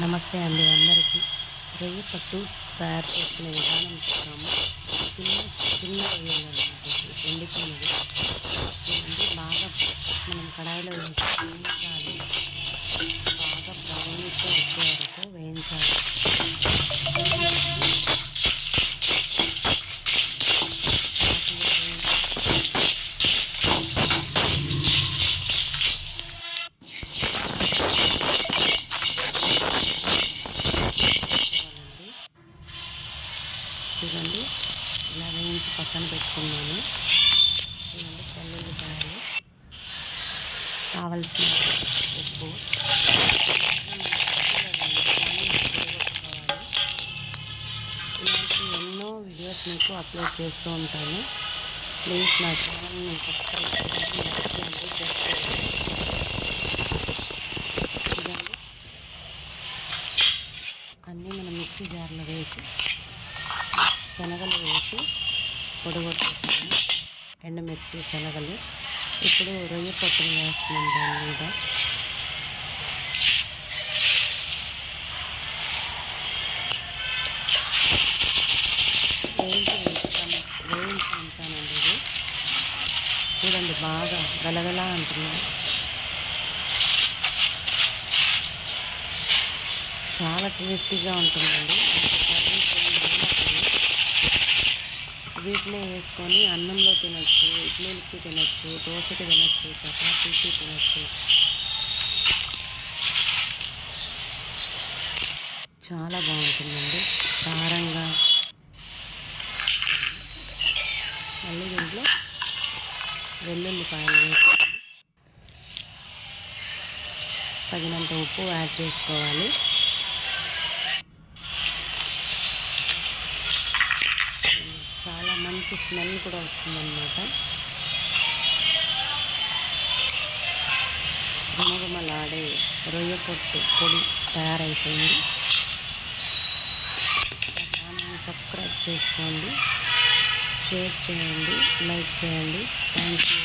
నమస్తే అండి అందరికీ. రొయ్య పట్టు తయారు చేసుకునే విధానం చూద్దాము. చిన్న చిన్న రొయ్యలు అన్నమాట, ఎండిపోయినవి. ఇవన్నీ బాగా మనం కడాయిలో వేసి వేయించాలి. బాగా బ్రౌన్గా వచ్చే వరకు వేయించాలి. చూడండి, ఇలా వేయించి పక్కన పెట్టుకున్నాను. చూడండి, వెల్లుల్లిపాయలు, కావలసిన ఉప్పు, ఇలాంటి ఎన్నో వీడియోస్ మీకు అప్లోడ్ చేస్తూ ఉంటాను. ప్లీజ్ నా ఛానల్ని సబ్స్క్రైబ్ చేయండి, చూడండి, అన్నీ మనం మిక్సీ జార్లో వేసి శనగలు వేసి పొడిగొట్టేసాను. ఎండుమిర్చి, శనగలు. ఇప్పుడు రొయ్య పట్టును వేస్తున్నాం దాని మీద. వేయించి ఉంచానండి. ఇది చూడండి, బాగా గలగలా అంటుంది. చాలా టేస్టీగా ఉంటుందండి. వీటిలో వేసుకొని అన్నంలో తినచ్చు, ఇడ్లీకి తినచ్చు, దోశకి తినచ్చు, చపాతీకి తినచ్చు. చాలా బాగుంటుందండి, కారంగా. మళ్ళీ దీంట్లో వెల్లుల్లిపాయలు వేసి తగినంత ఉప్పు యాడ్ చేసుకోవాలి. చాలా మంచి స్మెల్ కూడా వస్తుందన్నమాట. గుమగుమలాడే రొయ్య పొట్టు పొడి తయారైపోయింది. ఛానల్ని సబ్స్క్రైబ్ చేసుకోండి, షేర్ చేయండి, లైక్ చేయండి. Thank you.